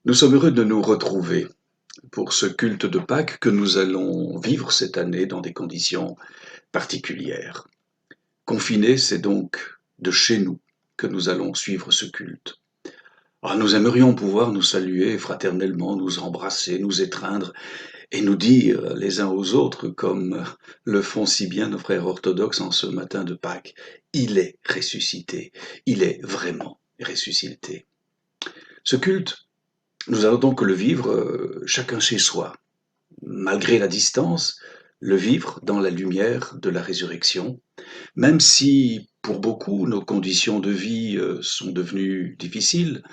Nous sommes heureux de nous retrouver pour ce culte de Pâques que nous allons vivre cette année dans des conditions particulières. Confinés, c'est donc de chez nous que nous allons suivre ce culte. Ah, nous aimerions pouvoir nous saluer fraternellement, nous embrasser, nous étreindre et nous dire les uns aux autres, comme le font si bien nos frères orthodoxes en ce matin de Pâques, il est ressuscité, il est vraiment ressuscité. Ce culte, nous allons donc le vivre chacun chez soi, malgré la distance, le vivre dans la lumière de la résurrection, même si pour beaucoup nos conditions de vie sont devenues difficiles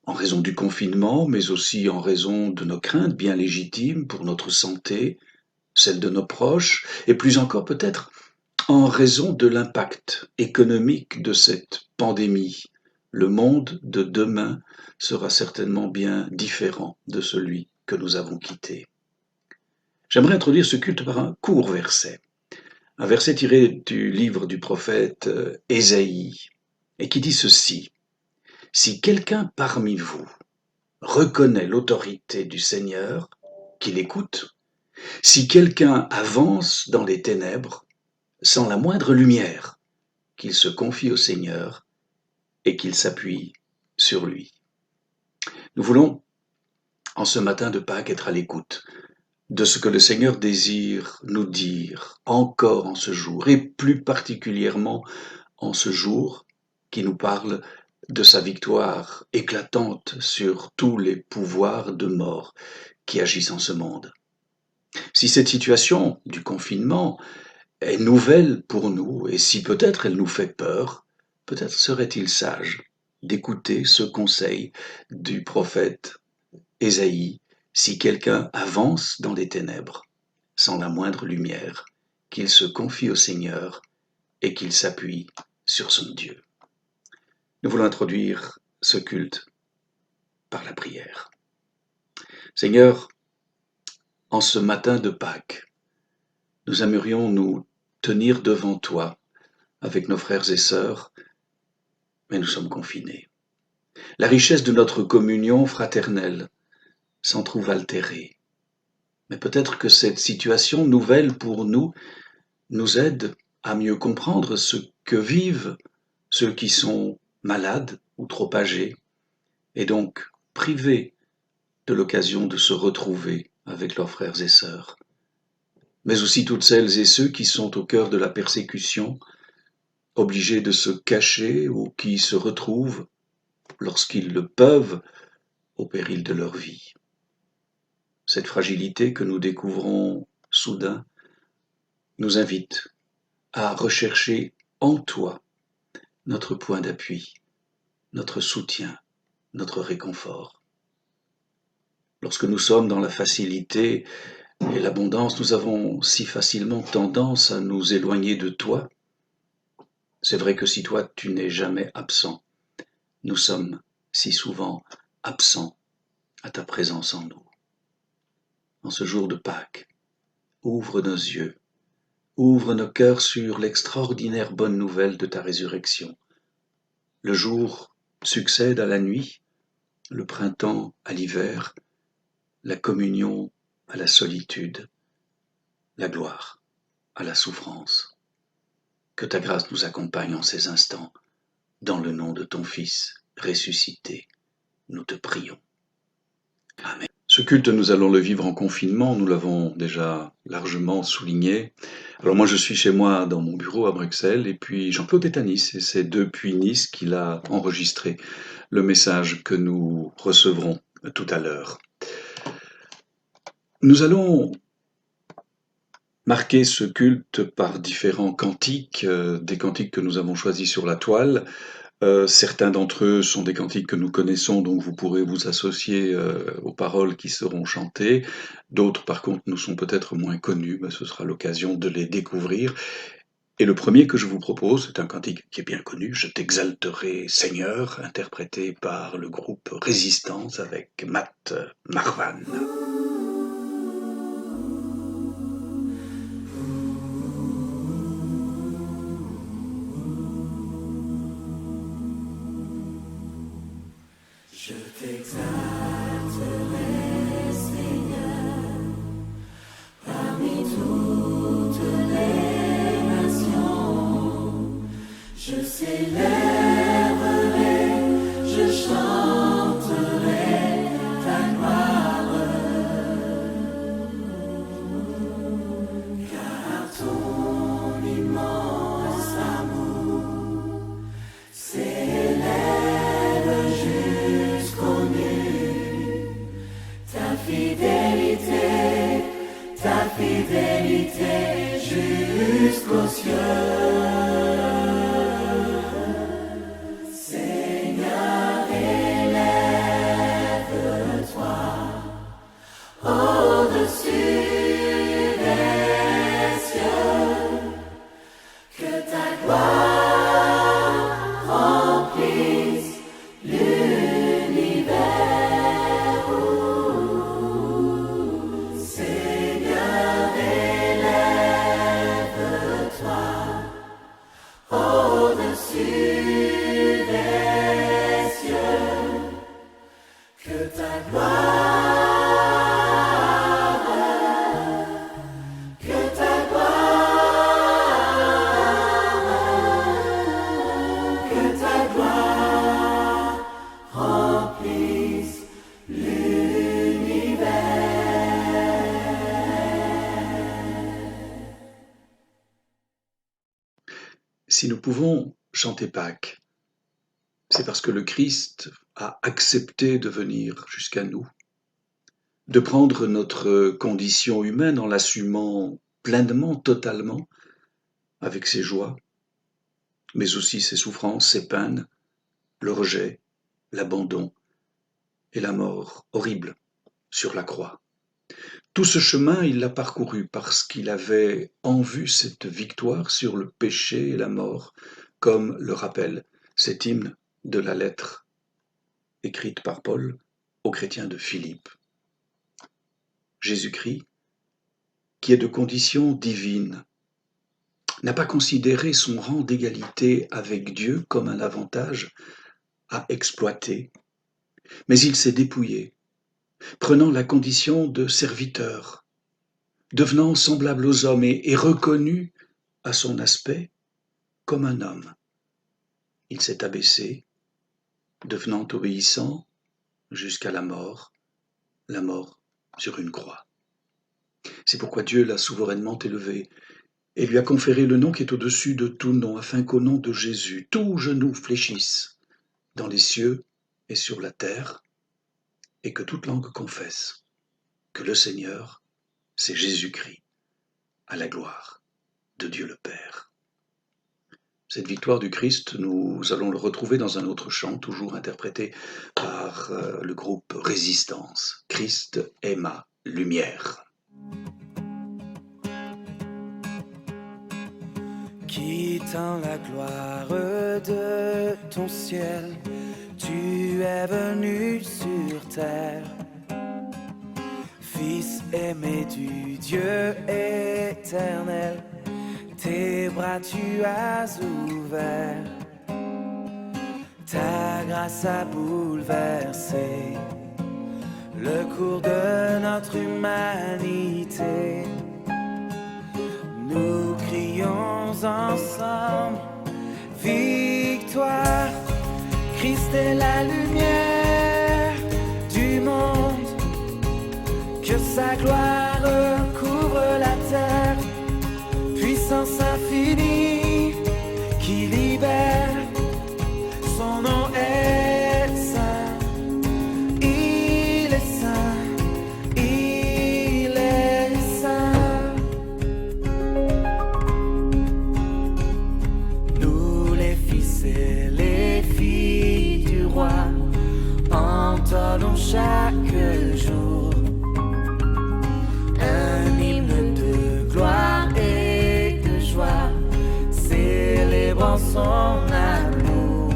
en raison du confinement, mais aussi en raison de nos craintes bien légitimes pour notre santé, celle de nos proches, et plus encore peut-être en raison de l'impact économique de cette pandémie. Le monde de demain sera certainement bien différent de celui que nous avons quitté. J'aimerais introduire ce culte par un court verset, un verset tiré du livre du prophète Ésaïe, et qui dit ceci: Si quelqu'un parmi vous reconnaît l'autorité du Seigneur, qu'il écoute, si quelqu'un avance dans les ténèbres, sans la moindre lumière, qu'il se confie au Seigneur et qu'il s'appuie sur lui. Nous voulons, en ce matin de Pâques, être à l'écoute de ce que le Seigneur désire nous dire encore en ce jour, et plus particulièrement en ce jour qui nous parle de sa victoire éclatante sur tous les pouvoirs de mort qui agissent en ce monde. Si cette situation du confinement est nouvelle pour nous, et si peut-être elle nous fait peur, peut-être serait-il sage d'écouter ce conseil du prophète Ésaïe: si quelqu'un avance dans les ténèbres, sans la moindre lumière, qu'il se confie au Seigneur et qu'il s'appuie sur son Dieu. Nous voulons introduire ce culte par la prière. Seigneur, en ce matin de Pâques, nous aimerions nous tenir devant toi avec nos frères et sœurs, mais nous sommes confinés. La richesse de notre communion fraternelle s'en trouve altérée. Mais peut-être que cette situation nouvelle pour nous nous aide à mieux comprendre ce que vivent ceux qui sont malades ou trop âgés, et donc privés de l'occasion de se retrouver avec leurs frères et sœurs. Mais aussi toutes celles et ceux qui sont au cœur de la persécution, obligés de se cacher ou qui se retrouvent, lorsqu'ils le peuvent, au péril de leur vie. Cette fragilité que nous découvrons soudain nous invite à rechercher en toi notre point d'appui, notre soutien, notre réconfort. Lorsque nous sommes dans la facilité et l'abondance, nous avons si facilement tendance à nous éloigner de toi. C'est vrai que si toi tu n'es jamais absent, nous sommes si souvent absents à ta présence en nous. En ce jour de Pâques, ouvre nos yeux, ouvre nos cœurs sur l'extraordinaire bonne nouvelle de ta résurrection. Le jour succède à la nuit, le printemps à l'hiver, la communion à la solitude, la gloire à la souffrance. Que ta grâce nous accompagne en ces instants, dans le nom de ton Fils ressuscité, nous te prions. Amen. Ce culte, nous allons le vivre en confinement, nous l'avons déjà largement souligné. Alors moi, je suis chez moi dans mon bureau à Bruxelles, et puis Jean-Claude est à Nice, et c'est depuis Nice qu'il a enregistré le message que nous recevrons tout à l'heure. Nous allons marquer ce culte par différents cantiques, des cantiques que nous avons choisis sur la toile. Certains d'entre eux sont des cantiques que nous connaissons, donc vous pourrez vous associer aux paroles qui seront chantées. D'autres, par contre, nous sont peut-être moins connus, mais ce sera l'occasion de les découvrir. Et le premier que je vous propose, c'est un cantique qui est bien connu, Je t'exalterai Seigneur, interprété par le groupe Résistance avec Matt Marvan. Je t'exalte, jusqu'aux cieux. Seigneur, élève-toi au-dessus des cieux, que ta gloire remplisse l'univers. Seigneur, élève-toi au-dessus des cieux, que ta gloire, que ta gloire, que ta gloire remplisse l'univers. Si nous pouvons chanter Pâques, c'est parce que le Christ a accepté de venir jusqu'à nous, de prendre notre condition humaine en l'assumant pleinement, totalement, avec ses joies, mais aussi ses souffrances, ses peines, le rejet, l'abandon et la mort horrible sur la croix. Tout ce chemin, il l'a parcouru parce qu'il avait en vue cette victoire sur le péché et la mort, comme le rappelle cet hymne de la lettre écrite par Paul aux chrétiens de Philippe. Jésus-Christ, qui est de condition divine, n'a pas considéré son rang d'égalité avec Dieu comme un avantage à exploiter, mais il s'est dépouillé, prenant la condition de serviteur, devenant semblable aux hommes et reconnu à son aspect comme un homme. Il s'est abaissé, devenant obéissant jusqu'à la mort sur une croix. C'est pourquoi Dieu l'a souverainement élevé et lui a conféré le nom qui est au-dessus de tout nom, afin qu'au nom de Jésus, tout genou fléchisse dans les cieux et sur la terre, et que toute langue confesse que le Seigneur, c'est Jésus-Christ, à la gloire de Dieu le Père. Cette victoire du Christ, nous allons le retrouver dans un autre chant, toujours interprété par le groupe Résistance. Christ est ma lumière. Quittant la gloire de ton ciel, tu es venu sur terre. Fils aimé du Dieu éternel, tes bras tu as ouverts. Ta grâce a bouleversé le cours de notre humanité. Nous crions ensemble victoire. Christ est la lumière du monde, que sa gloire couvre la terre. Puissance infinie qui libère, son nom est saint. Il est saint, il est saint. Nous les fils et les filles du roi entonnons chaque jour un hymne de gloire et de joie, célébrant son amour.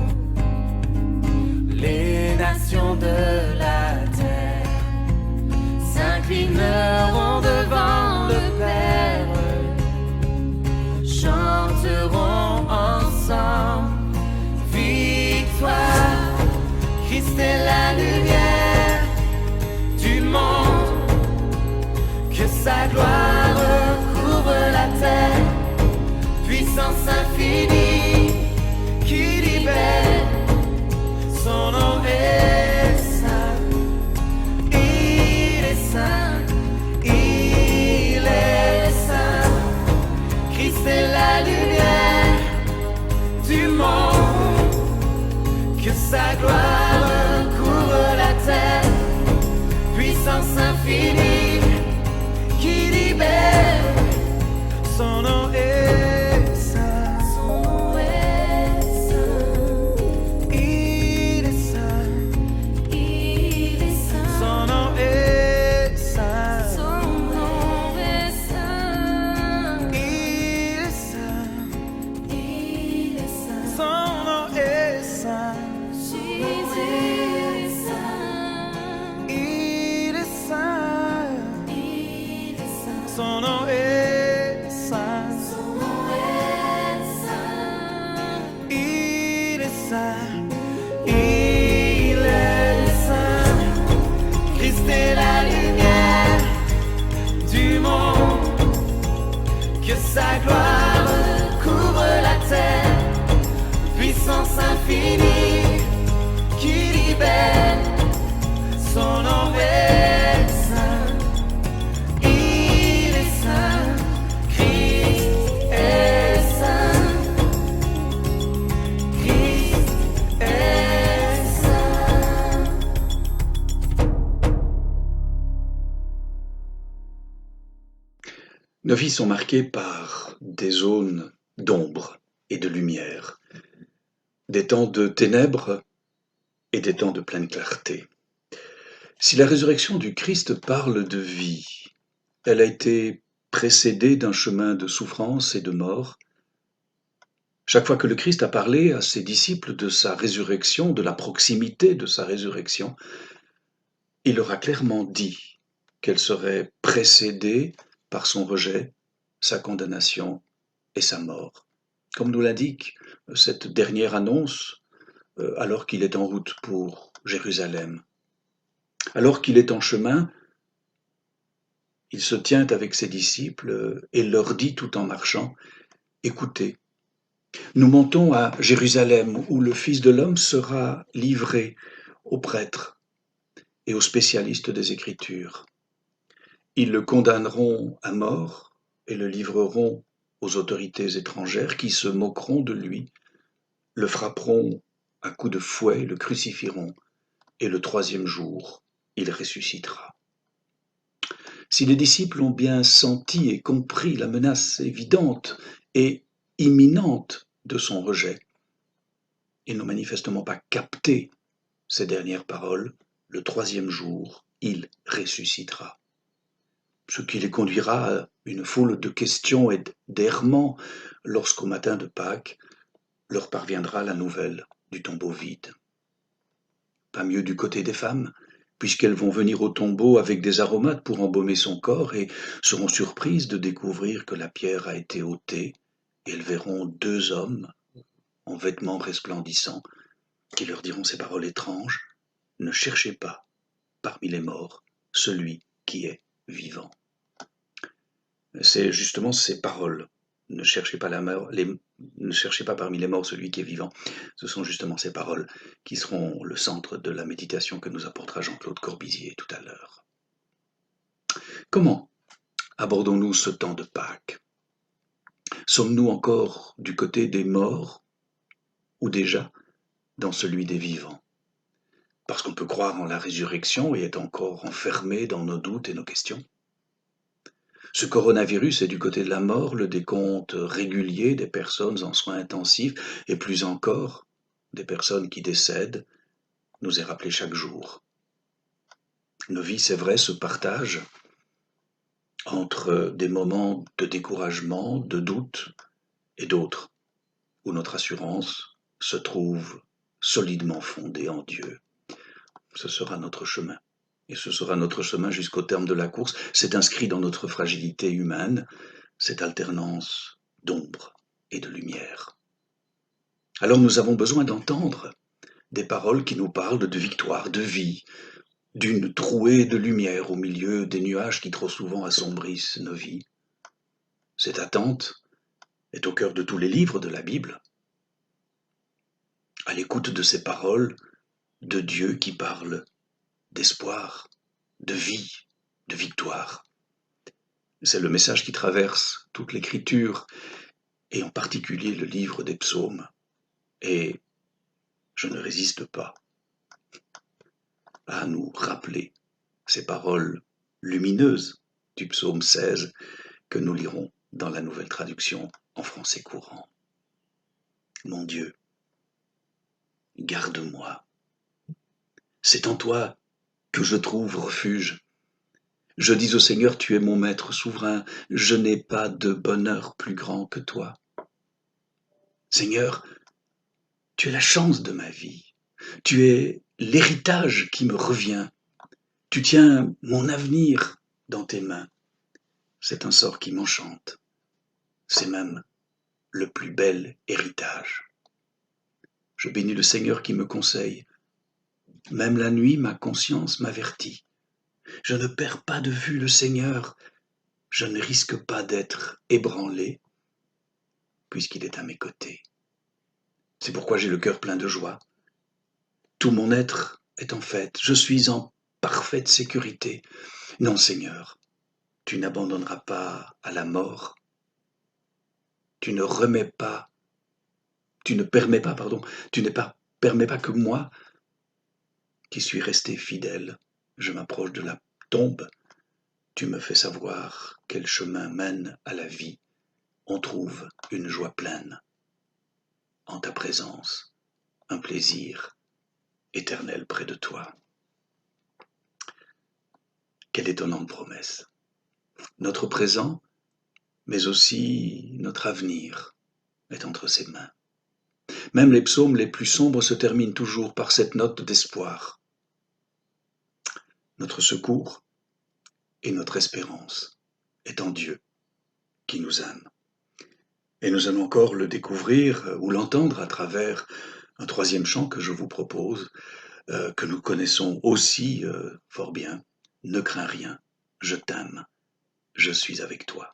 Les nations de la terre s'inclineront devant le Père, chanteront ensemble victoire. Christ est la lumière du monde, que sa gloire couvre la terre. Puissance infinie qui libère, son nom est saint. Il est saint, il est saint. Christ est la lumière du monde, que sa gloire couvre la terre. Puissance infinie qui libère, son nom est sa gloire couvre la terre, puissance infinie qui libère, son nom est saint, il est saint, Christ est saint, Christ est saint. Nos vies sont marquées par des zones d'ombre et de lumière, des temps de ténèbres et des temps de pleine clarté. Si la résurrection du Christ parle de vie, elle a été précédée d'un chemin de souffrance et de mort. Chaque fois que le Christ a parlé à ses disciples de sa résurrection, de la proximité de sa résurrection, il leur a clairement dit qu'elle serait précédée par son rejet, sa condamnation et sa mort. Comme nous l'indique cette dernière annonce, alors qu'il est en route pour Jérusalem. Alors qu'il est en chemin, il se tient avec ses disciples et leur dit tout en marchant, « Écoutez, nous montons à Jérusalem où le Fils de l'homme sera livré aux prêtres et aux spécialistes des Écritures. Ils le condamneront à mort et le livreront aux autorités étrangères qui se moqueront de lui, le frapperont à coups de fouet, le crucifieront, et le troisième jour, il ressuscitera. » Si les disciples ont bien senti et compris la menace évidente et imminente de son rejet, ils n'ont manifestement pas capté ces dernières paroles, le troisième jour, il ressuscitera. Ce qui les conduira à une foule de questions et d'errements lorsqu'au matin de Pâques leur parviendra la nouvelle du tombeau vide. Pas mieux du côté des femmes, puisqu'elles vont venir au tombeau avec des aromates pour embaumer son corps et seront surprises de découvrir que la pierre a été ôtée, et elles verront deux hommes en vêtements resplendissants qui leur diront ces paroles étranges, « Ne cherchez pas parmi les morts celui qui est vivant. » C'est justement ces paroles, ne cherchez pas parmi les morts celui qui est vivant. Ce sont justement ces paroles qui seront le centre de la méditation que nous apportera Jean-Claude Corbizier tout à l'heure. Comment abordons-nous ce temps de Pâques? Sommes-nous encore du côté des morts ou déjà dans celui des vivants? Parce qu'on peut croire en la résurrection et être encore enfermé dans nos doutes et nos questions. Ce coronavirus est du côté de la mort, le décompte régulier des personnes en soins intensifs et plus encore des personnes qui décèdent nous est rappelé chaque jour. Nos vies, c'est vrai, se partagent entre des moments de découragement, de doute et d'autres où notre assurance se trouve solidement fondée en Dieu. Ce sera notre chemin. Et ce sera notre chemin jusqu'au terme de la course. C'est inscrit dans notre fragilité humaine, cette alternance d'ombre et de lumière. Alors nous avons besoin d'entendre des paroles qui nous parlent de victoire, de vie, d'une trouée de lumière au milieu des nuages qui trop souvent assombrissent nos vies. Cette attente est au cœur de tous les livres de la Bible. À l'écoute de ces paroles de Dieu qui parle d'espoir, de vie, de victoire. C'est le message qui traverse toute l'Écriture, et en particulier le livre des psaumes. Et je ne résiste pas à nous rappeler ces paroles lumineuses du psaume 16 que nous lirons dans la nouvelle traduction en français courant. Mon Dieu, garde-moi. C'est en toi que je trouve refuge. Je dis au Seigneur, tu es mon maître souverain, je n'ai pas de bonheur plus grand que toi. Seigneur, tu es la chance de ma vie, tu es l'héritage qui me revient, tu tiens mon avenir dans tes mains. C'est un sort qui m'enchante, c'est même le plus bel héritage. Je bénis le Seigneur qui me conseille. Même la nuit, ma conscience m'avertit. Je ne perds pas de vue le Seigneur, je ne risque pas d'être ébranlé. puisqu'il est à mes côtés. C'est pourquoi j'ai le cœur plein de joie. Tout mon être est en fête, je suis en parfaite sécurité. Non, Seigneur, tu n'abandonneras pas à la mort. Tu ne permets pas que moi, qui suis resté fidèle, je m'approche de la tombe. Tu me fais savoir quel chemin mène à la vie. On trouve une joie pleine en ta présence, un plaisir éternel près de toi. Quelle étonnante promesse. Notre présent, mais aussi notre avenir, est entre ses mains. Même les psaumes les plus sombres se terminent toujours par cette note d'espoir. Notre secours et notre espérance est en Dieu qui nous aime. Et nous allons encore le découvrir ou l'entendre à travers un troisième chant que je vous propose, que nous connaissons aussi fort bien. Ne crains rien, je t'aime, je suis avec toi.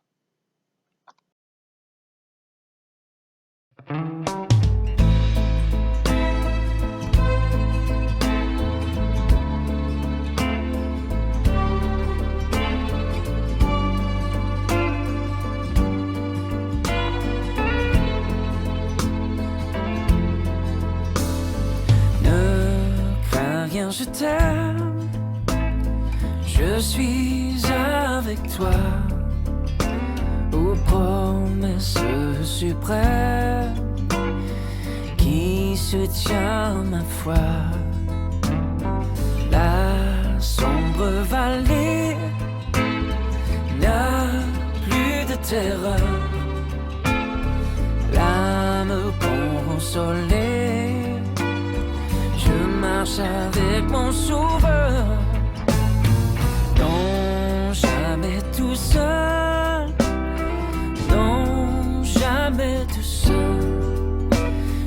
Je t'aime, je suis avec toi, aux promesses suprêmes qui soutient ma foi. La sombre vallée n'a plus de terreur, l'âme consolée. Je marche avec mon sauveur, non jamais tout seul, non jamais tout seul.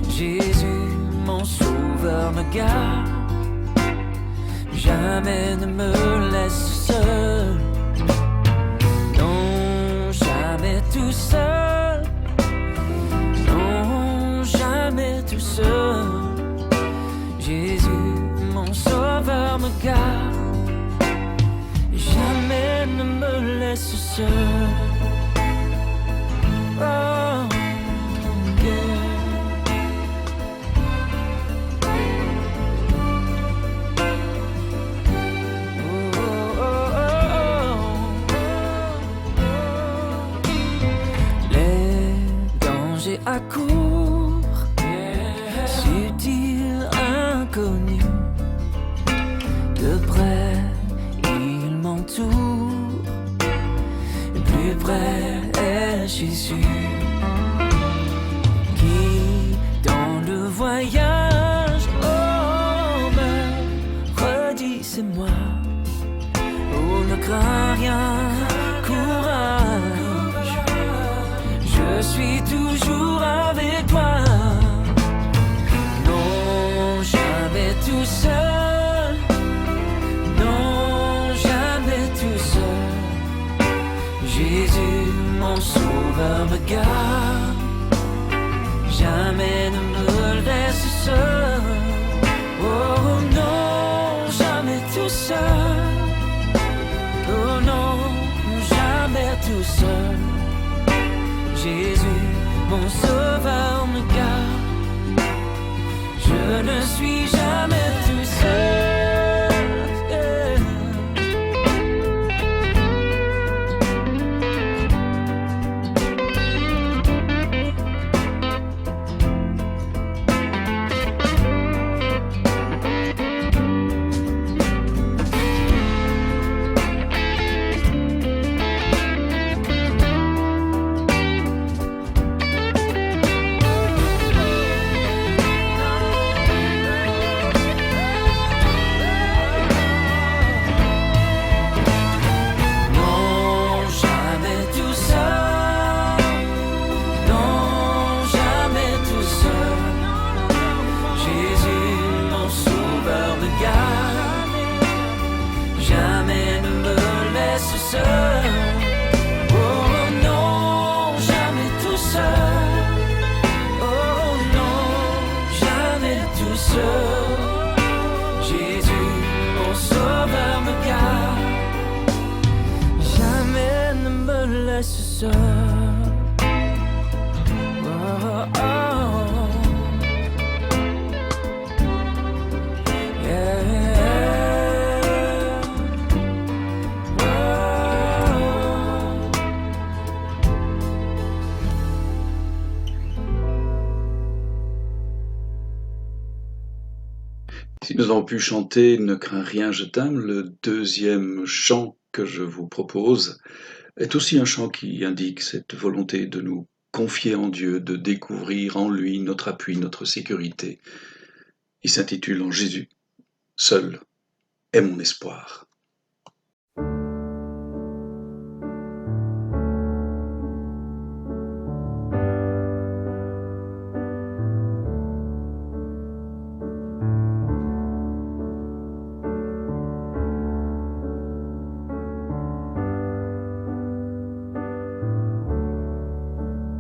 Jésus, mon sauveur, me garde, jamais ne me laisse seul, non jamais tout seul, non jamais tout seul. Jésus, mon sauveur, me garde, jamais ne me laisse seul. Oh, yeah. Oh, oh, oh, oh. Les dangers accourent, subtils, inconnus. De près, il m'entoure, plus près est Jésus, qui dans le voyage, oh, me redit c'est moi. Oh, ne crains rien, courage, je suis toujours avec toi. Non, jamais tout seul, non, jamais tout seul. Jésus, mon sauveur, me garde, jamais ne me laisse seul. Oh non, jamais tout seul. Oh non, jamais tout seul. Jésus, mon sauveur, me garde, je ne suis jamais tout seul. Seul. Oh non, jamais tout seul. reste seul. Oh, oh, oh. Yeah. Si nous avons pu chanter Ne crains rien, je t'aime, le deuxième chant que je vous propose est aussi un chant qui indique cette volonté de nous confier en Dieu, de découvrir en lui notre appui, notre sécurité. Il s'intitule En Jésus, seul est mon espoir.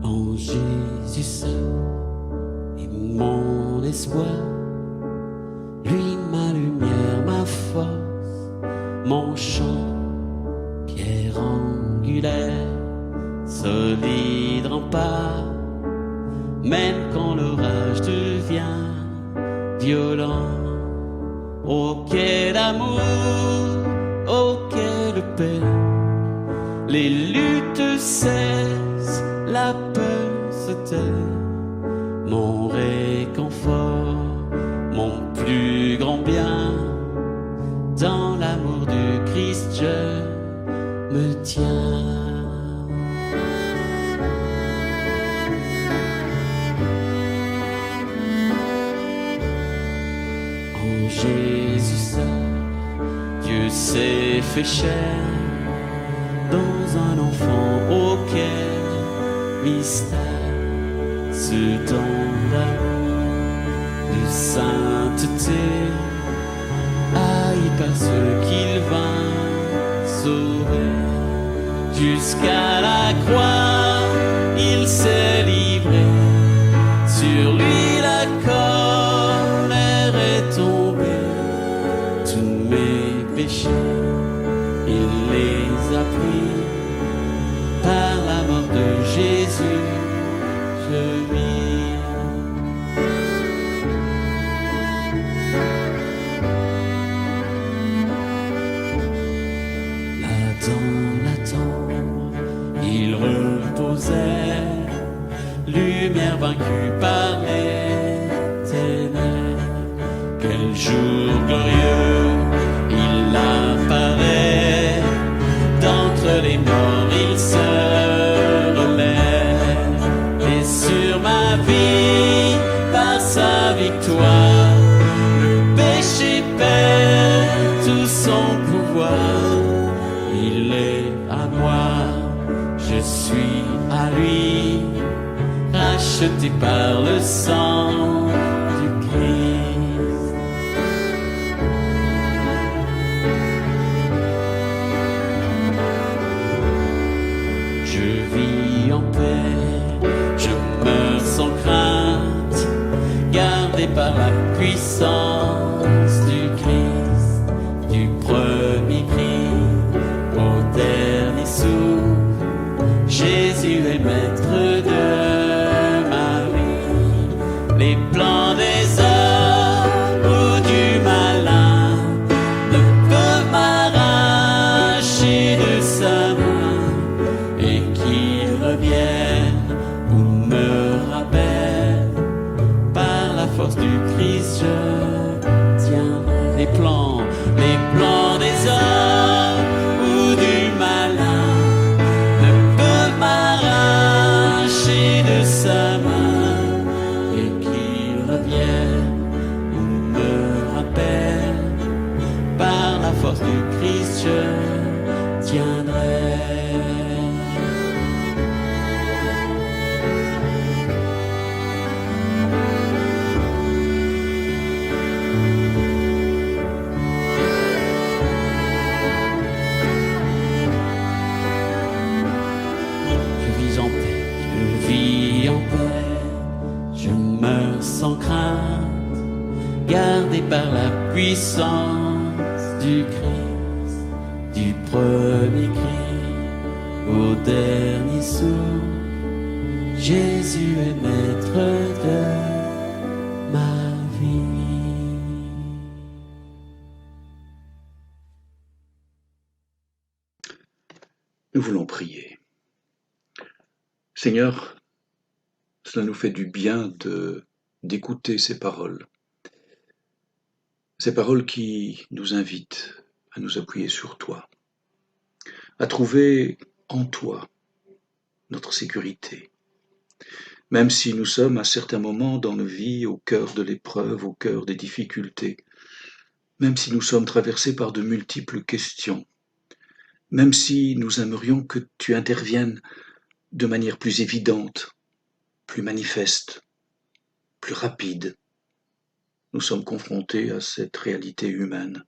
En Jésus seul est mon espoir, lui ma lumière, ma force, mon champ, pierre angulaire, solide rempart, même quand l'orage devient violent. Oh quel amour, oh quelle paix, les luttes cessent, la peur se tait, mon réconfort, mon plus grand bien, dans l'amour du Christ je me tiens. En Jésus seul, Dieu s'est fait chair, dans un enfant auquel mystère, ce don d'amour, de sainteté, haï par ceux qu'il vint sauver. Jusqu'à la croix, il s'est livré, sur lui la colère est tombée, tous mes péchés, il les a pris, par la mort de Jésus, je vis. Là dans la tombe, il reposait, lumière vaincue par les ténèbres. Quel jour glorieux, il apparaît, d'entre les morts il se relève, et sur ma vie, par sa victoire, le péché perd tout son pouvoir. Il est à moi, je suis à lui, racheté par le sang du Christ. Je vis en paix, je meurs sans crainte, gardé par la puissance du Christ, du premier cri au dernier souffle. Jésus est maître de ma vie. Les plans des hommes ou du malin ne peuvent m'arracher de sa main, et qu'il revienne ou me rappelle, par la force du Christ je tiendrai. Les plans des hommes ou du malin ne peuvent m'arracher de sa main, et qu'il revienne ou me rappelle, par la force du Christ je tiendrai. Je vis en paix, je meurs sans crainte, gardé par la puissance du Christ, du premier cri au dernier souffle. Jésus est maître de ma vie. Nous voulons prier. Seigneur, cela nous fait du bien d'écouter ces paroles qui nous invitent à nous appuyer sur toi, à trouver en toi notre sécurité. Même si nous sommes à certains moments dans nos vies au cœur de l'épreuve, au cœur des difficultés, même si nous sommes traversés par de multiples questions, même si nous aimerions que tu interviennes de manière plus évidente, plus manifeste, plus rapide, nous sommes confrontés à cette réalité humaine.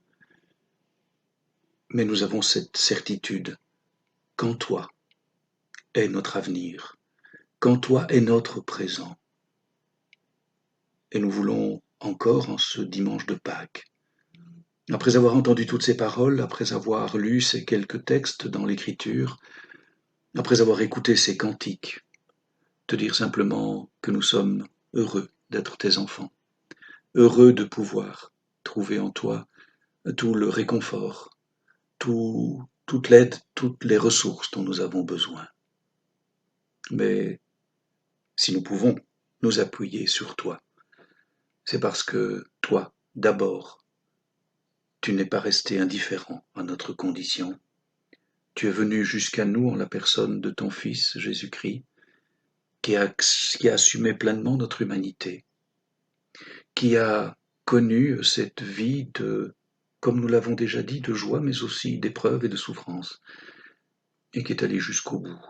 Mais nous avons cette certitude qu'en toi est notre avenir, qu'en toi est notre présent. Et nous voulons encore, en ce dimanche de Pâques, après avoir entendu toutes ces paroles, après avoir lu ces quelques textes dans l'Écriture, après avoir écouté ces cantiques, te dire simplement que nous sommes heureux d'être tes enfants, heureux de pouvoir trouver en toi tout le réconfort, toute l'aide, toutes les ressources dont nous avons besoin. Mais si nous pouvons nous appuyer sur toi, c'est parce que toi, d'abord, tu n'es pas resté indifférent à notre condition. Tu es venu jusqu'à nous en la personne de ton Fils, Jésus-Christ, qui a assumé pleinement notre humanité, qui a connu cette vie de, comme nous l'avons déjà dit, de joie, mais aussi d'épreuves et de souffrances, et qui est allé jusqu'au bout,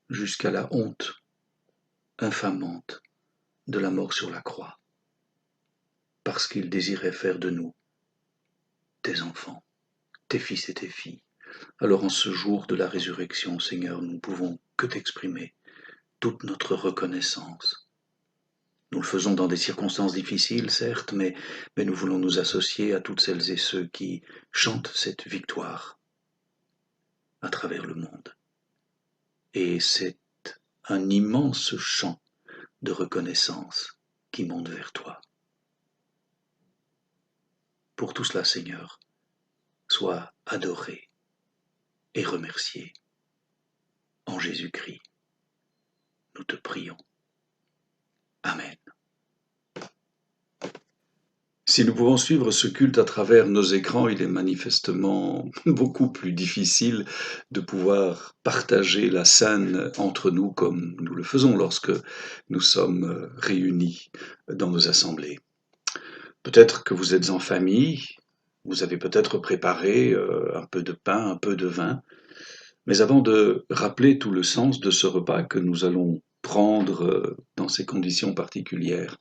jusqu'à la honte infamante de la mort sur la croix, parce qu'il désirait faire de nous tes enfants, tes fils et tes filles. Alors en ce jour de la résurrection, Seigneur, nous ne pouvons que t'exprimer toute notre reconnaissance. Nous le faisons dans des circonstances difficiles, certes, mais nous voulons nous associer à toutes celles et ceux qui chantent cette victoire à travers le monde. Et c'est un immense chant de reconnaissance qui monte vers toi. Pour tout cela, Seigneur, sois adoré et remercié. En Jésus-Christ, nous te prions. Amen. Si nous pouvons suivre ce culte à travers nos écrans, il est manifestement beaucoup plus difficile de pouvoir partager la scène entre nous comme nous le faisons lorsque nous sommes réunis dans nos assemblées. Peut-être que vous êtes en famille, vous avez peut-être préparé un peu de pain, un peu de vin, mais avant de rappeler tout le sens de ce repas que nous allons prendre dans ces conditions particulières,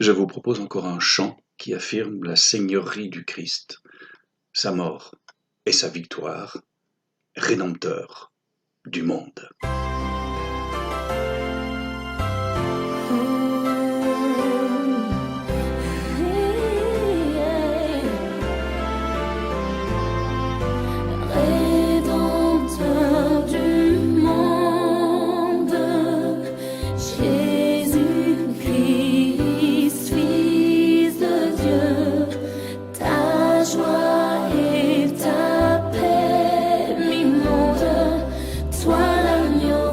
je vous propose encore un chant qui affirme la seigneurie du Christ, sa mort et sa victoire, rédempteur du monde. Rédempteur du monde, Jésus-Christ, Fils de Dieu, ta joie et ta paix m'inondent, toi l'agneau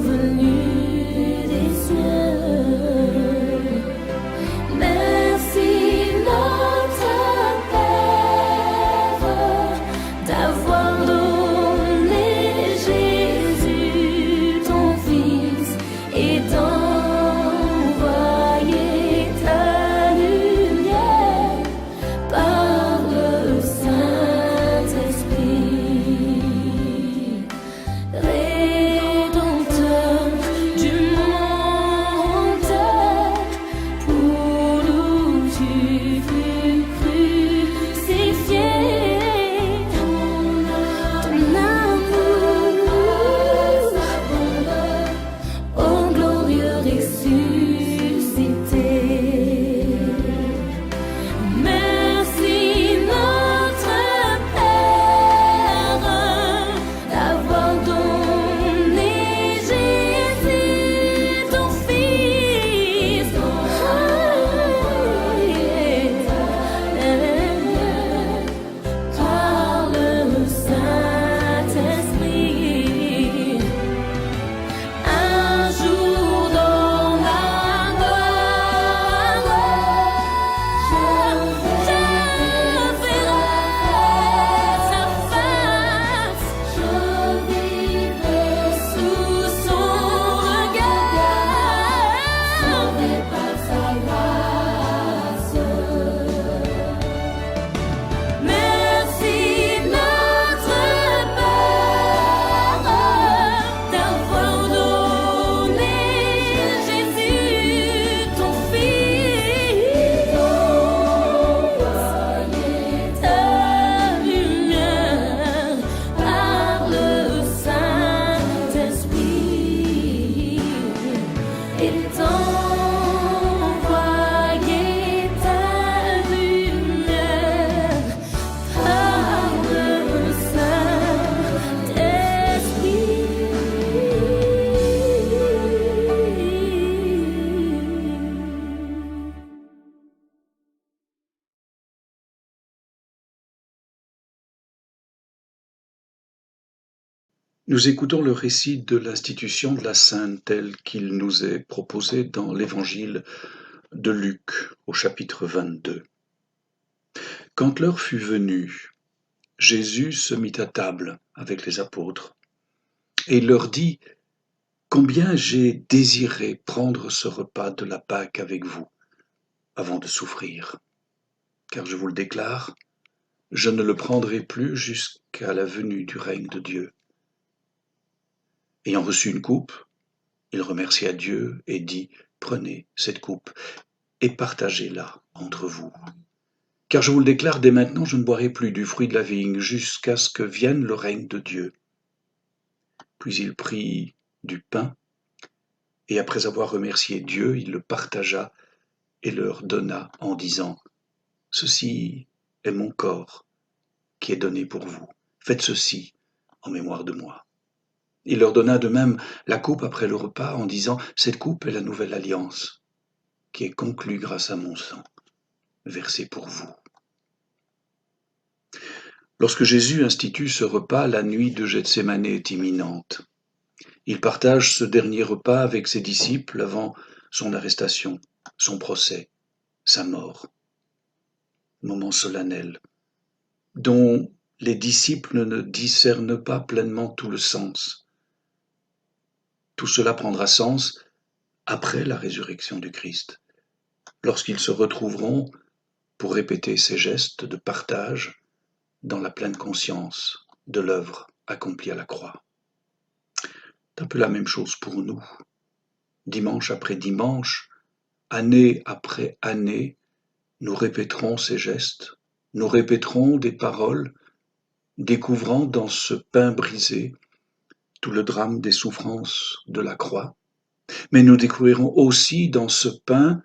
d'envoyer ta lumière par le Saint-Esprit. Nous écoutons le récit de l'institution de la Sainte tel qu'il nous est proposé dans l'évangile de Luc au chapitre 22. Quand l'heure fut venue, Jésus se mit à table avec les apôtres et il leur dit : « Combien j'ai désiré prendre ce repas de la Pâque avec vous avant de souffrir, car je vous le déclare, je ne le prendrai plus jusqu'à la venue du règne de Dieu. » Ayant reçu une coupe, il remercia Dieu et dit : « Prenez cette coupe et partagez-la entre vous. Car je vous le déclare, dès maintenant, je ne boirai plus du fruit de la vigne jusqu'à ce que vienne le règne de Dieu. » Puis il prit du pain et après avoir remercié Dieu, il le partagea et leur donna en disant : « Ceci est mon corps qui est donné pour vous. Faites ceci en mémoire de moi. » Il leur donna de même la coupe après le repas en disant : « Cette coupe est la nouvelle alliance qui est conclue grâce à mon sang, versé pour vous. » Lorsque Jésus institue ce repas, la nuit de Gethsémanée est imminente. Il partage ce dernier repas avec ses disciples avant son arrestation, son procès, sa mort. Moment solennel, dont les disciples ne discernent pas pleinement tout le sens. Tout cela prendra sens après la résurrection du Christ, lorsqu'ils se retrouveront pour répéter ces gestes de partage dans la pleine conscience de l'œuvre accomplie à la croix. C'est un peu la même chose pour nous. Dimanche après dimanche, année après année, nous répéterons ces gestes, nous répéterons des paroles, découvrant dans ce pain brisé tout le drame des souffrances de la croix, mais nous découvrirons aussi dans ce pain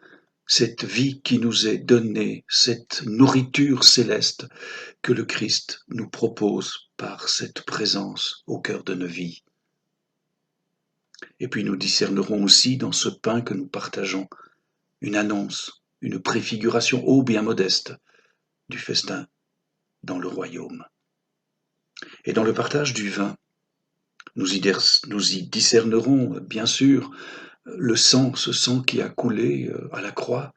cette vie qui nous est donnée, cette nourriture céleste que le Christ nous propose par cette présence au cœur de nos vies. Et puis nous discernerons aussi dans ce pain que nous partageons une annonce, une préfiguration, ô bien modeste, du festin dans le royaume. Et dans le partage du vin, nous y discernerons bien sûr le sang, ce sang qui a coulé à la croix,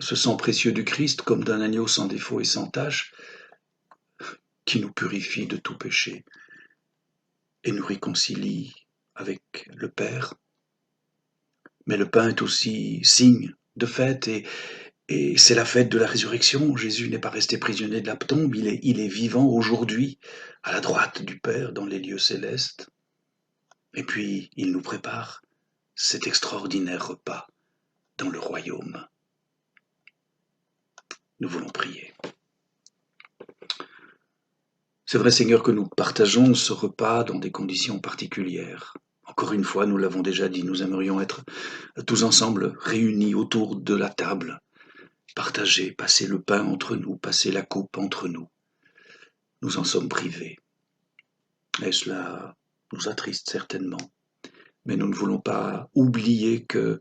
ce sang précieux du Christ comme d'un agneau sans défaut et sans tache, qui nous purifie de tout péché et nous réconcilie avec le Père. Mais le pain est aussi signe de fête et c'est la fête de la résurrection. Jésus n'est pas resté prisonnier de la tombe, il est vivant aujourd'hui à la droite du Père dans les lieux célestes. Et puis il nous prépare cet extraordinaire repas dans le royaume. Nous voulons prier. C'est vrai, Seigneur, que nous partageons ce repas dans des conditions particulières. Encore une fois, nous l'avons déjà dit, nous aimerions être tous ensemble réunis autour de la table, partager, passer le pain entre nous, passer la coupe entre nous. Nous en sommes privés. Et cela nous attriste certainement. Mais nous ne voulons pas oublier que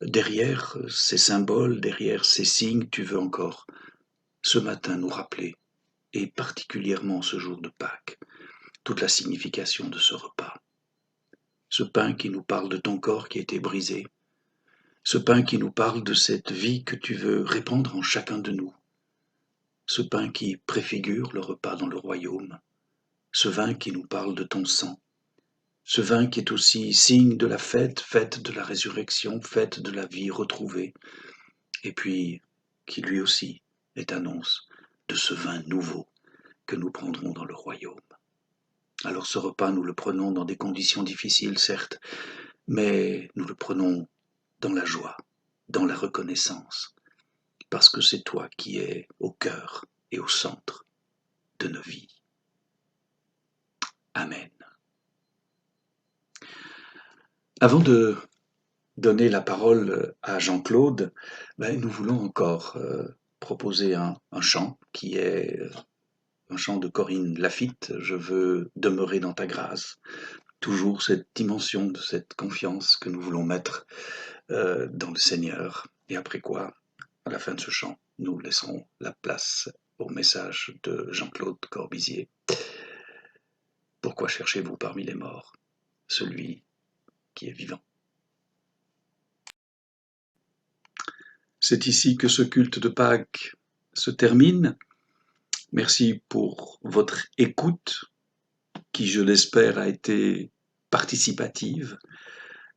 derrière ces symboles, derrière ces signes, tu veux encore ce matin nous rappeler, et particulièrement ce jour de Pâques, toute la signification de ce repas. Ce pain qui nous parle de ton corps qui a été brisé, ce pain qui nous parle de cette vie que tu veux répandre en chacun de nous, ce pain qui préfigure le repas dans le royaume, ce vin qui nous parle de ton sang, ce vin qui est aussi signe de la fête, fête de la résurrection, fête de la vie retrouvée, et puis qui lui aussi est annonce de ce vin nouveau que nous prendrons dans le royaume. Alors ce repas, nous le prenons dans des conditions difficiles, certes, mais nous le prenons dans la joie, dans la reconnaissance, parce que c'est toi qui es au cœur et au centre de nos vies. Amen. Avant de donner la parole à Jean-Claude, nous voulons encore proposer un chant qui est un chant de Corinne Lafitte, « Je veux demeurer dans ta grâce ». Toujours cette dimension de cette confiance que nous voulons mettre dans le Seigneur. Et après quoi, à la fin de ce chant, nous laisserons la place au message de Jean-Claude Corbizier. Pourquoi cherchez-vous parmi les morts celui qui est vivant? C'est ici que ce culte de Pâques se termine. Merci pour votre écoute, qui, je l'espère, a été participative.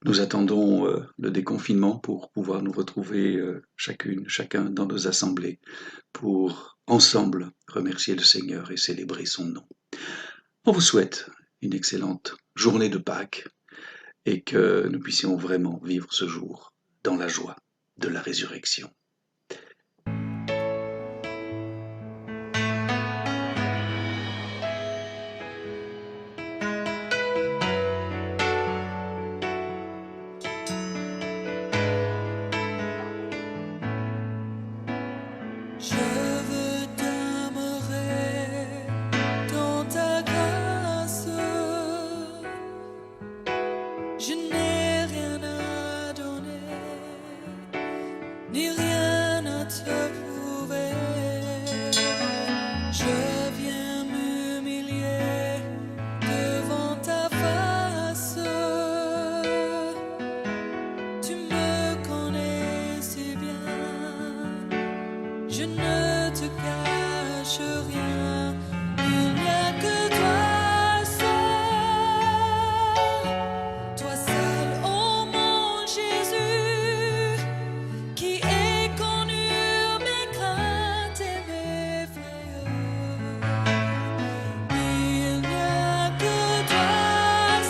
Nous attendons le déconfinement pour pouvoir nous retrouver chacun dans nos assemblées, pour ensemble remercier le Seigneur et célébrer son nom. On vous souhaite une excellente journée de Pâques et que nous puissions vraiment vivre ce jour dans la joie de la résurrection. Je veux demeurer dans ta grâce. Je n'ai rien à donner, ni rien à te prouver. Je viens m'humilier devant ta face. Tu me connais si bien. Je ne te cache rien, il n'y a que toi seul, oh mon Jésus, qui ai connu mes craintes et mes frayeurs. Il n'y a que toi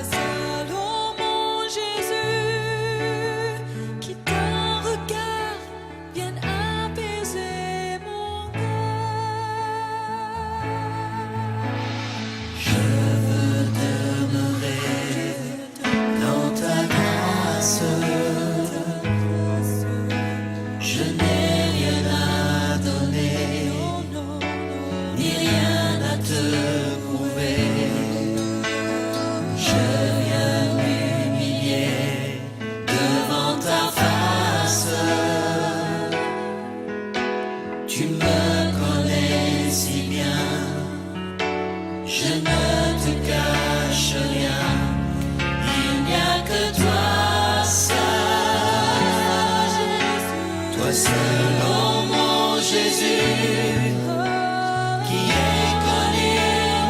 seul, oh mon Jésus, qui d'un regard vienne apaiser mon cœur. Je veux demeurer dans ta grâce. Je n'ai rien à donner, ni rien à te prouver. Je viens m'humilier devant ta face. Tu me connais si bien. Je ne te cache rien, il n'y a que toi seul, oh mon Jésus, qui ai connu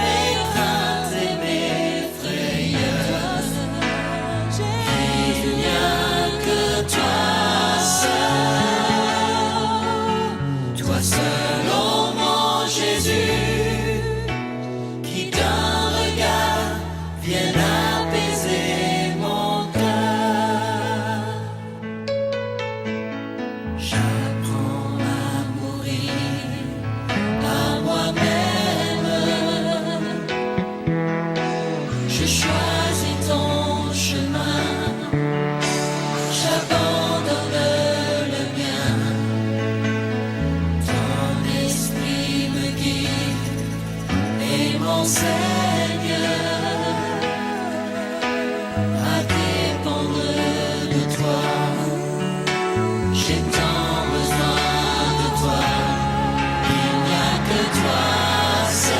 mes craintes et mes frayeurs. Il n'y a que toi seul, oh mon Jésus, qui d'un regard vienne apaiser mon cœur. J'apprends à mourir à moi-même. Je choisis ton chemin, j'abandonne le mien. Ton esprit me guide et m'enseigne à dépendre de toi. J'ai tant besoin de toi, il n'y a que toi seul,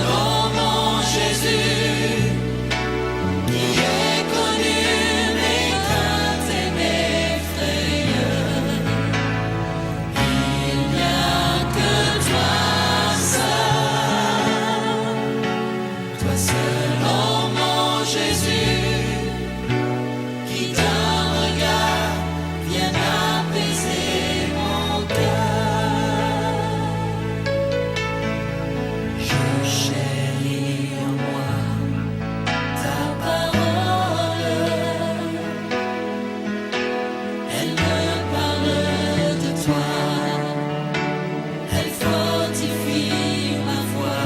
oh mon Jésus, qui ai connu mes craintes et mes frayeurs. Il n'y a que toi seul, oh mon Jésus, qui d'un regard vienne apaiser mon cœur. Je chéris en moi ta parole. Elle me parle de toi, elle fortifie ma foi.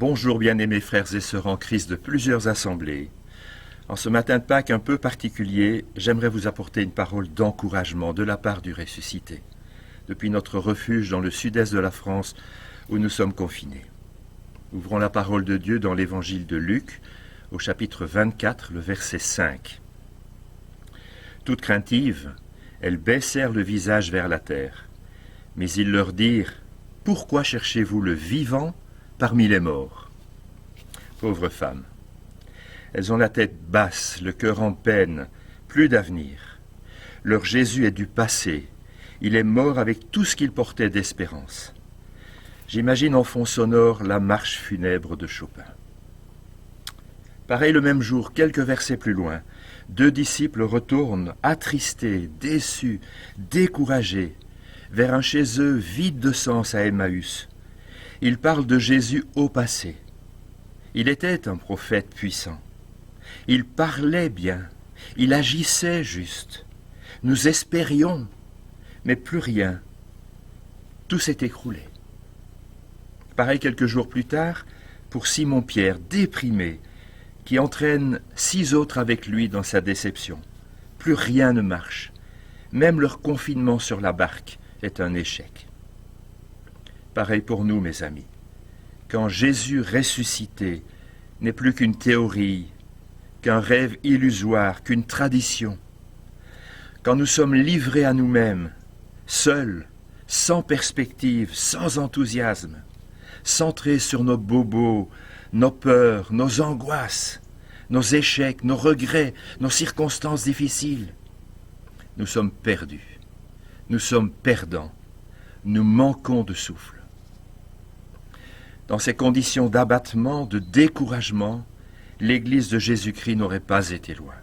Bonjour bien-aimés frères et sœurs en Christ de plusieurs assemblées. En ce matin de Pâques un peu particulier, j'aimerais vous apporter une parole d'encouragement de la part du ressuscité, depuis notre refuge dans le sud-est de la France où nous sommes confinés. Ouvrons la parole de Dieu dans l'évangile de Luc, au chapitre 24, le verset 5. Toutes craintives, elles baissèrent le visage vers la terre. Mais ils leur dirent, « Pourquoi cherchez-vous le vivant parmi les morts ?» Pauvres femmes. Elles ont la tête basse, le cœur en peine, plus d'avenir. Leur Jésus est du passé. Il est mort avec tout ce qu'il portait d'espérance. J'imagine en fond sonore la marche funèbre de Chopin. Pareil le même jour, quelques versets plus loin, 2 disciples retournent, attristés, déçus, découragés, vers un chez eux vide de sens à Emmaüs. Ils parlent de Jésus au passé. Il était un prophète puissant. Il parlait bien, il agissait juste. Nous espérions, mais plus rien. Tout s'est écroulé. Pareil quelques jours plus tard, pour Simon-Pierre, déprimé, qui entraîne 6 autres avec lui dans sa déception. Plus rien ne marche. Même leur confinement sur la barque est un échec. Pareil pour nous, mes amis. Quand Jésus ressuscité n'est plus qu'une théorie, qu'un rêve illusoire, qu'une tradition. Quand nous sommes livrés à nous-mêmes, seuls, sans perspective, sans enthousiasme, centrés sur nos bobos, nos peurs, nos angoisses, nos échecs, nos regrets, nos circonstances difficiles, nous sommes perdus, nous sommes perdants, nous manquons de souffle. Dans ces conditions d'abattement, de découragement, l'Église de Jésus-Christ n'aurait pas été loin.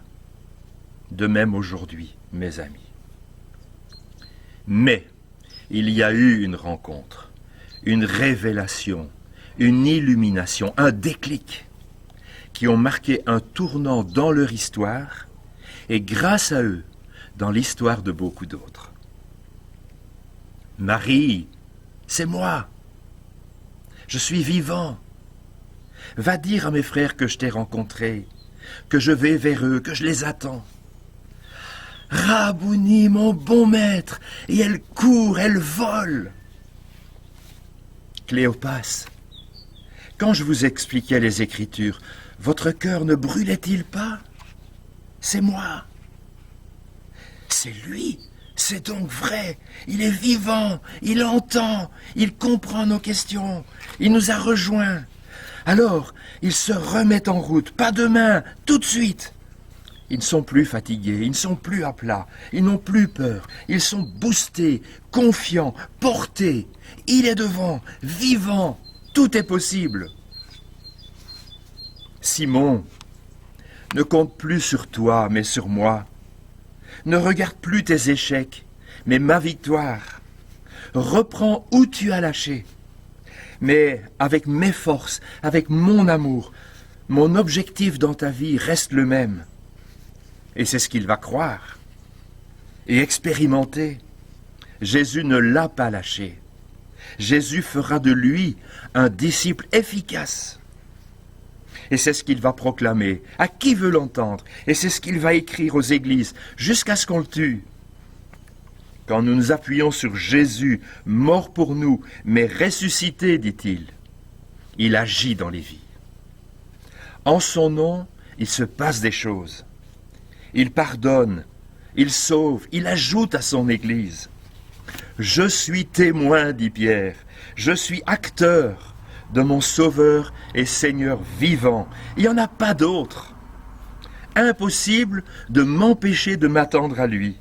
De même aujourd'hui, mes amis. Mais il y a eu une rencontre, une révélation, une illumination, un déclic, qui ont marqué un tournant dans leur histoire et grâce à eux, dans l'histoire de beaucoup d'autres. Marie, c'est moi. Je suis vivant. Va dire à mes frères que je t'ai rencontrés, que je vais vers eux, que je les attends. Rabouni, mon bon maître, et elle court, elle vole. Cléopas, quand je vous expliquais les Écritures, votre cœur ne brûlait-il pas? C'est moi. C'est lui. C'est donc vrai, il est vivant, il entend, il comprend nos questions, il nous a rejoints. Alors, ils se remettent en route, pas demain, tout de suite. Ils ne sont plus fatigués, ils ne sont plus à plat, ils n'ont plus peur, ils sont boostés, confiants, portés. Il est devant, vivant, tout est possible. Simon, ne compte plus sur toi, mais sur moi. Ne regarde plus tes échecs, mais ma victoire. Reprends où tu as lâché. Mais avec mes forces, avec mon amour, mon objectif dans ta vie reste le même. Et c'est ce qu'il va croire et expérimenter. Jésus ne l'a pas lâché. Jésus fera de lui un disciple efficace. Et c'est ce qu'il va proclamer à qui veut l'entendre. Et c'est ce qu'il va écrire aux églises jusqu'à ce qu'on le tue. Quand nous nous appuyons sur Jésus, mort pour nous, mais ressuscité, dit-il, il agit dans les vies. En son nom, il se passe des choses. Il pardonne, il sauve, il ajoute à son Église. Je suis témoin, dit Pierre, je suis acteur de mon Sauveur et Seigneur vivant. Il n'y en a pas d'autre. Impossible de m'empêcher de m'attendre à lui,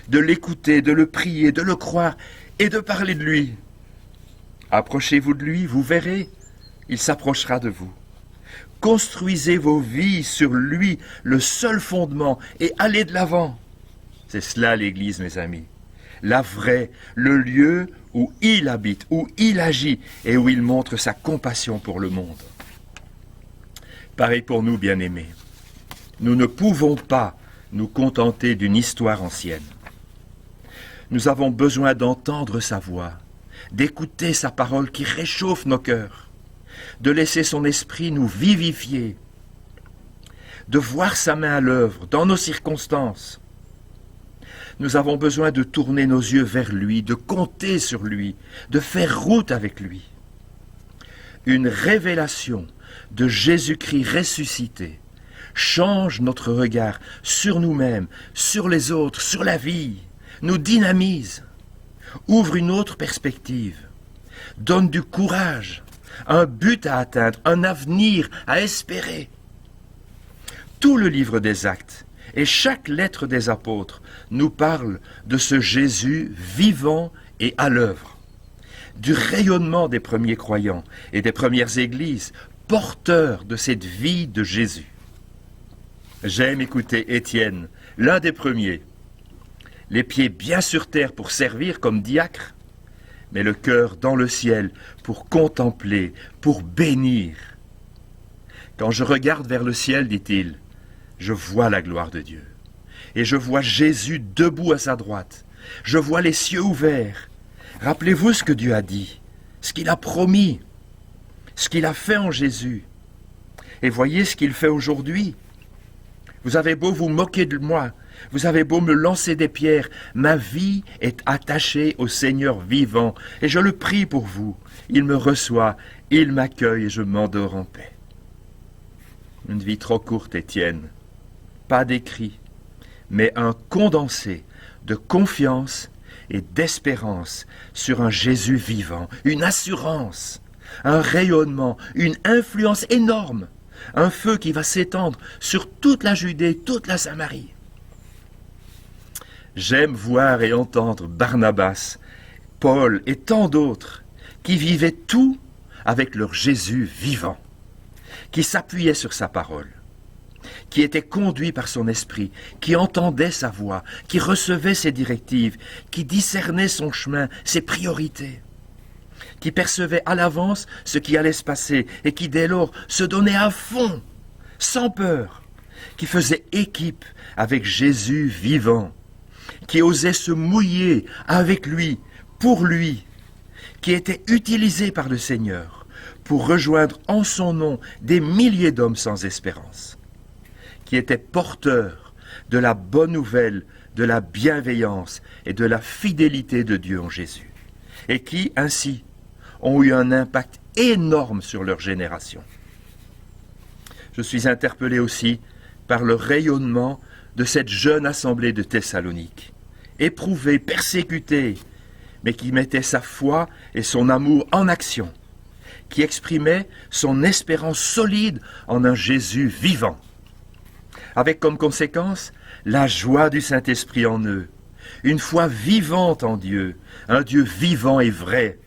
de l'écouter, de le prier, de le croire et de parler de lui. Approchez-vous de lui, vous verrez, il s'approchera de vous. Construisez vos vies sur lui, le seul fondement, et allez de l'avant. C'est cela l'Église, mes amis. La vraie, le lieu où il habite, où il agit et où il montre sa compassion pour le monde. Pareil pour nous, bien-aimés. Nous ne pouvons pas nous contenter d'une histoire ancienne. Nous avons besoin d'entendre sa voix, d'écouter sa parole qui réchauffe nos cœurs, de laisser son esprit nous vivifier, de voir sa main à l'œuvre dans nos circonstances. Nous avons besoin de tourner nos yeux vers lui, de compter sur lui, de faire route avec lui. Une révélation de Jésus-Christ ressuscité change notre regard sur nous-mêmes, sur les autres, sur la vie, nous dynamise, ouvre une autre perspective, donne du courage, un but à atteindre, un avenir à espérer. Tout le livre des Actes et chaque lettre des apôtres nous parle de ce Jésus vivant et à l'œuvre, du rayonnement des premiers croyants et des premières églises, porteurs de cette vie de Jésus. J'aime écouter Étienne, l'un des premiers, les pieds bien sur terre pour servir comme diacre, mais le cœur dans le ciel pour contempler, pour bénir. Quand je regarde vers le ciel, dit-il, je vois la gloire de Dieu. Et je vois Jésus debout à sa droite. Je vois les cieux ouverts. Rappelez-vous ce que Dieu a dit, ce qu'il a promis, ce qu'il a fait en Jésus. Et voyez ce qu'il fait aujourd'hui. Vous avez beau vous moquer de moi, vous avez beau me lancer des pierres, ma vie est attachée au Seigneur vivant, et je le prie pour vous. Il me reçoit, il m'accueille, et je m'endors en paix. Une vie trop courte, Étienne. Pas d'écrit, mais un condensé de confiance et d'espérance sur un Jésus vivant, une assurance, un rayonnement, une influence énorme, un feu qui va s'étendre sur toute la Judée, toute la Samarie. J'aime voir et entendre Barnabas, Paul et tant d'autres qui vivaient tout avec leur Jésus vivant, qui s'appuyait sur sa parole, qui était conduit par son esprit, qui entendait sa voix, qui recevait ses directives, qui discernait son chemin, ses priorités, qui percevait à l'avance ce qui allait se passer et qui dès lors se donnait à fond, sans peur, qui faisait équipe avec Jésus vivant, qui osait se mouiller avec lui, pour lui, qui était utilisé par le Seigneur pour rejoindre en son nom des milliers d'hommes sans espérance, qui était porteur de la bonne nouvelle, de la bienveillance et de la fidélité de Dieu en Jésus, et qui, ainsi, ont eu un impact énorme sur leur génération. Je suis interpellé aussi par le rayonnement de cette jeune assemblée de Thessalonique, éprouvée, persécutée, mais qui mettait sa foi et son amour en action, qui exprimait son espérance solide en un Jésus vivant, avec comme conséquence la joie du Saint-Esprit en eux, une foi vivante en Dieu, un Dieu vivant et vrai,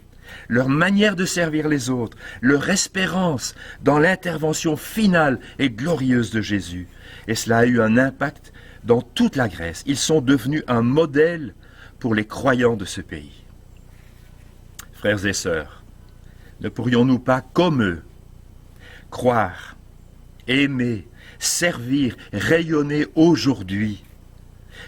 leur manière de servir les autres, leur espérance dans l'intervention finale et glorieuse de Jésus. Et cela a eu un impact dans toute la Grèce. Ils sont devenus un modèle pour les croyants de ce pays. Frères et sœurs, ne pourrions-nous pas, comme eux, croire, aimer, servir, rayonner aujourd'hui,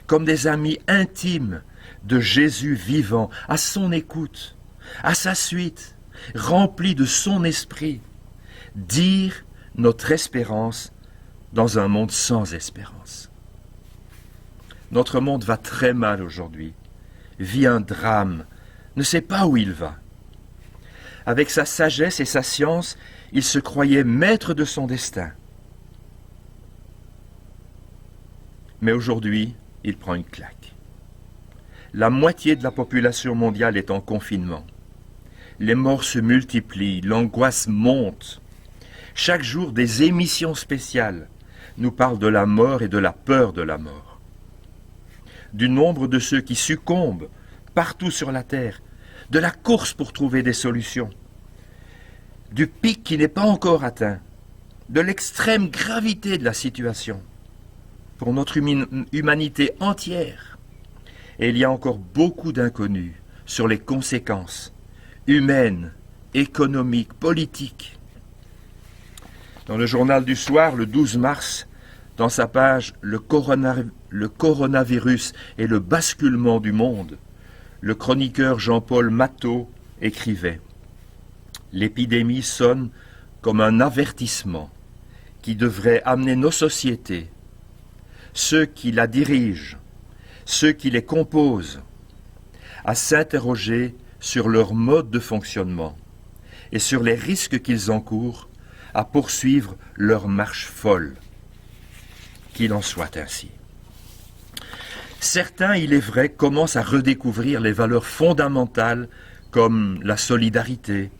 comme des amis intimes de Jésus vivant, à son écoute, à sa suite, remplis de son esprit, dire notre espérance dans un monde sans espérance. Notre monde va très mal aujourd'hui, vit un drame, ne sait pas où il va. Avec sa sagesse et sa science, il se croyait maître de son destin. Mais aujourd'hui, il prend une claque. La moitié de la population mondiale est en confinement. Les morts se multiplient, l'angoisse monte. Chaque jour, des émissions spéciales nous parlent de la mort et de la peur de la mort. Du nombre de ceux qui succombent partout sur la terre, de la course pour trouver des solutions, du pic qui n'est pas encore atteint, de l'extrême gravité de la situation pour notre humanité entière. Et il y a encore beaucoup d'inconnus sur les conséquences humaines, économiques, politiques. Dans le journal du soir, le 12 mars, dans sa page « Le coronavirus et le basculement du monde », le chroniqueur Jean-Paul Matteau écrivait « L'épidémie sonne comme un avertissement qui devrait amener nos sociétés, ceux qui la dirigent, ceux qui les composent, à s'interroger sur leur mode de fonctionnement et sur les risques qu'ils encourent à poursuivre leur marche folle. Qu'il en soit ainsi. Certains, il est vrai, commencent à redécouvrir les valeurs fondamentales comme la solidarité,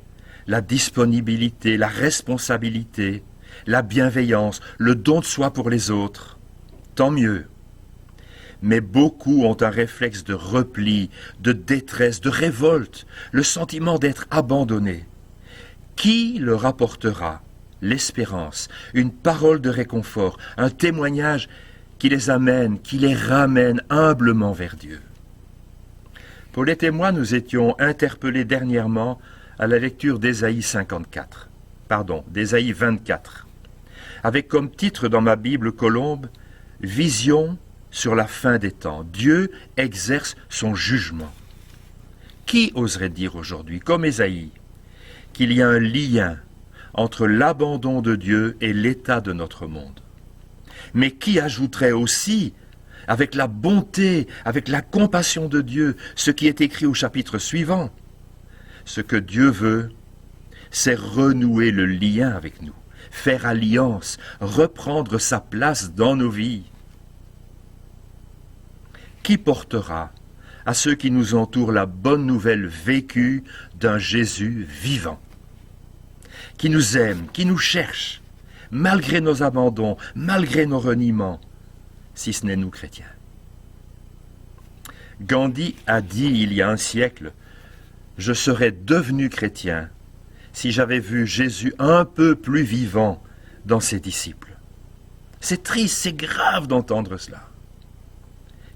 la disponibilité, la responsabilité, la bienveillance, le don de soi pour les autres. Tant mieux. Mais beaucoup ont un réflexe de repli, de détresse, de révolte, le sentiment d'être abandonnés. Qui leur apportera l'espérance, une parole de réconfort, un témoignage qui les amène, qui les ramène humblement vers Dieu? Paulette et moi, nous étions interpellés dernièrement à la lecture d'Ésaïe 24, avec comme titre dans ma Bible Colombe « Vision sur la fin des temps. Dieu exerce son jugement ». Qui oserait dire aujourd'hui, comme Ésaïe, qu'il y a un lien entre l'abandon de Dieu et l'état de notre monde? Mais qui ajouterait aussi, avec la bonté, avec la compassion de Dieu, ce qui est écrit au chapitre suivant? Ce que Dieu veut, c'est renouer le lien avec nous, faire alliance, reprendre sa place dans nos vies. Qui portera à ceux qui nous entourent la bonne nouvelle vécue d'un Jésus vivant, qui nous aime, qui nous cherche, malgré nos abandons, malgré nos reniements, si ce n'est nous chrétiens? Gandhi a dit il y a un siècle « Je serais devenu chrétien si j'avais vu Jésus un peu plus vivant dans ses disciples. » C'est triste, c'est grave d'entendre cela.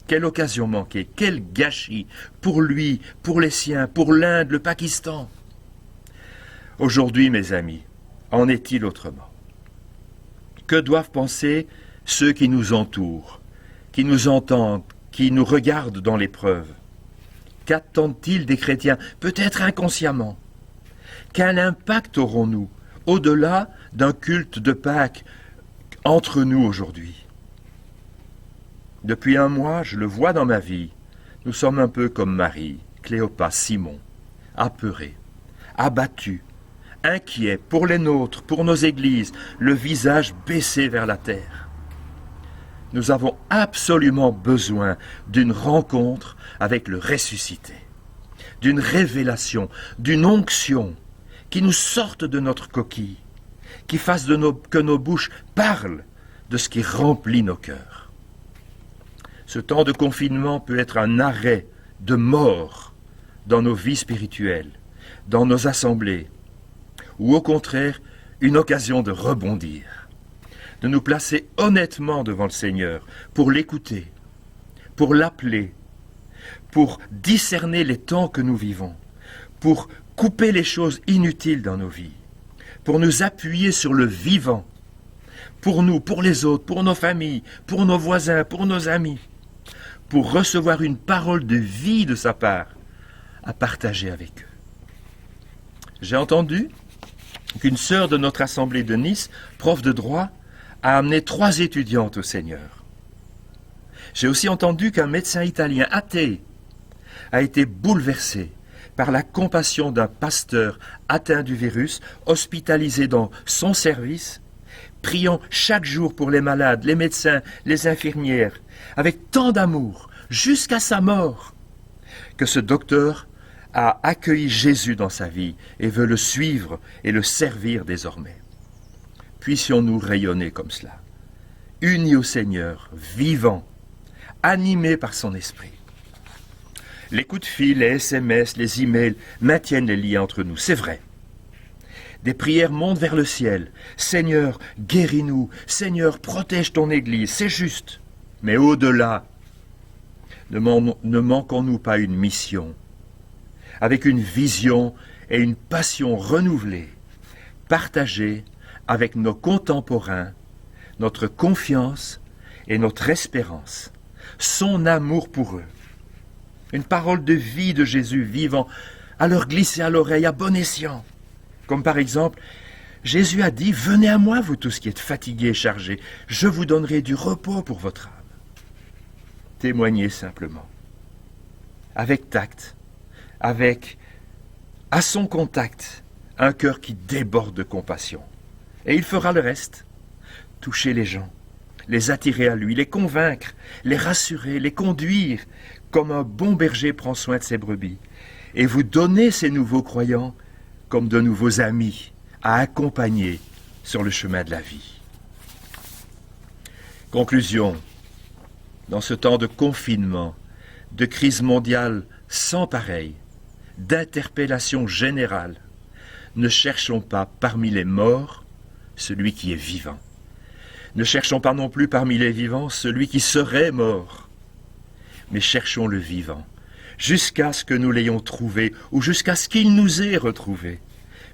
Quelle occasion manquée, quel gâchis pour lui, pour les siens, pour l'Inde, le Pakistan. Aujourd'hui, mes amis, en est-il autrement? Que doivent penser ceux qui nous entourent, qui nous entendent, qui nous regardent dans l'épreuve? Qu'attendent-ils des chrétiens, peut-être inconsciemment? Quel impact aurons-nous, au-delà d'un culte de Pâques, entre nous aujourd'hui? Depuis un mois, je le vois dans ma vie, nous sommes un peu comme Marie, Cléopas, Simon, apeurés, abattus, inquiets pour les nôtres, pour nos églises, le visage baissé vers la terre. Nous avons absolument besoin d'une rencontre avec le ressuscité, d'une révélation, d'une onction qui nous sorte de notre coquille, qui fasse que nos bouches parlent de ce qui remplit nos cœurs. Ce temps de confinement peut être un arrêt de mort dans nos vies spirituelles, dans nos assemblées, ou au contraire, une occasion de rebondir, de nous placer honnêtement devant le Seigneur pour l'écouter, pour l'appeler, pour discerner les temps que nous vivons, pour couper les choses inutiles dans nos vies, pour nous appuyer sur le vivant, pour nous, pour les autres, pour nos familles, pour nos voisins, pour nos amis, pour recevoir une parole de vie de sa part à partager avec eux. J'ai entendu qu'une sœur de notre assemblée de Nice, prof de droit, a amené 3 étudiantes au Seigneur. J'ai aussi entendu qu'un médecin italien athée a été bouleversé par la compassion d'un pasteur atteint du virus, hospitalisé dans son service, priant chaque jour pour les malades, les médecins, les infirmières, avec tant d'amour, jusqu'à sa mort, que ce docteur a accueilli Jésus dans sa vie et veut le suivre et le servir désormais. Puissions-nous rayonner comme cela, unis au Seigneur, vivants, animés par son esprit. Les coups de fil, les SMS, les emails maintiennent les liens entre nous, c'est vrai. Des prières montent vers le ciel. Seigneur, guéris-nous. Seigneur, protège ton Église. C'est juste. Mais au-delà, ne manquons-nous pas une mission, avec une vision et une passion renouvelée, partagée avec nos contemporains, notre confiance et notre espérance, son amour pour eux. Une parole de vie de Jésus vivant à leur glisser à l'oreille à bon escient. Comme par exemple, Jésus a dit, venez à moi, vous tous qui êtes fatigués et chargés, je vous donnerai du repos pour votre âme. Témoignez simplement, avec tact, avec, à son contact, un cœur qui déborde de compassion. Et il fera le reste. Toucher les gens, les attirer à lui, les convaincre, les rassurer, les conduire, comme un bon berger prend soin de ses brebis, et vous donner ces nouveaux croyants comme de nouveaux amis à accompagner sur le chemin de la vie. Conclusion, dans ce temps de confinement, de crise mondiale sans pareille, d'interpellation générale, ne cherchons pas parmi les morts celui qui est vivant. Ne cherchons pas non plus parmi les vivants celui qui serait mort, mais cherchons le vivant, jusqu'à ce que nous l'ayons trouvé ou jusqu'à ce qu'il nous ait retrouvés.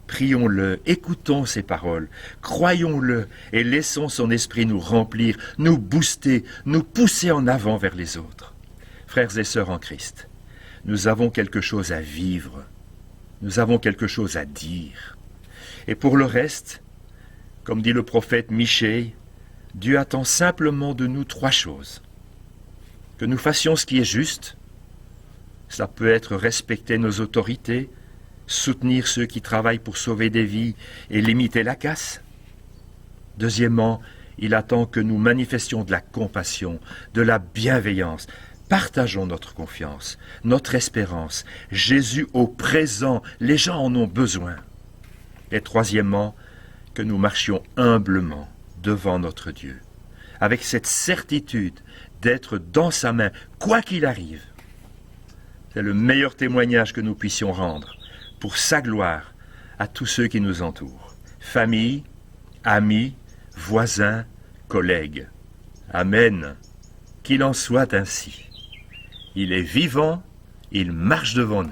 Prions-le, écoutons ses paroles, croyons-le et laissons son esprit nous remplir, nous booster, nous pousser en avant vers les autres. Frères et sœurs en Christ, nous avons quelque chose à vivre, nous avons quelque chose à dire. Et pour le reste, comme dit le prophète Michée, Dieu attend simplement de nous 3 choses. Que nous fassions ce qui est juste, cela peut être respecter nos autorités, soutenir ceux qui travaillent pour sauver des vies et limiter la casse. Deuxièmement, il attend que nous manifestions de la compassion, de la bienveillance. Partageons notre confiance, notre espérance. Jésus au présent, les gens en ont besoin. Et troisièmement, que nous marchions humblement devant notre Dieu, avec cette certitude d'être dans sa main, quoi qu'il arrive. C'est le meilleur témoignage que nous puissions rendre pour sa gloire à tous ceux qui nous entourent. Famille, amis, voisins, collègues. Amen. Qu'il en soit ainsi. Il est vivant, il marche devant nous.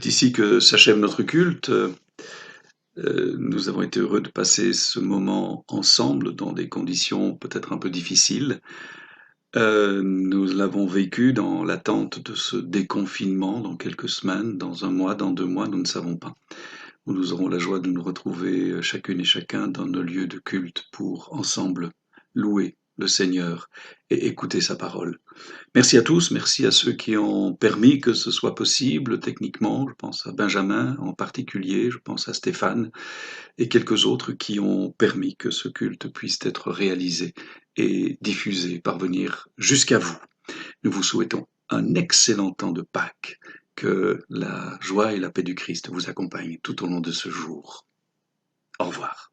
C'est ici que s'achève notre culte. Nous avons été heureux de passer ce moment ensemble dans des conditions peut-être un peu difficiles. Nous l'avons vécu dans l'attente de ce déconfinement dans quelques semaines, dans un mois, dans 2 mois, nous ne savons pas, où nous aurons la joie de nous retrouver chacune et chacun dans nos lieux de culte pour ensemble louer le Seigneur et écouter sa parole. Merci à tous, merci à ceux qui ont permis que ce soit possible techniquement. Je pense à Benjamin en particulier, je pense à Stéphane et quelques autres qui ont permis que ce culte puisse être réalisé et diffusé, parvenir jusqu'à vous. Nous vous souhaitons un excellent temps de Pâques, que la joie et la paix du Christ vous accompagnent tout au long de ce jour. Au revoir.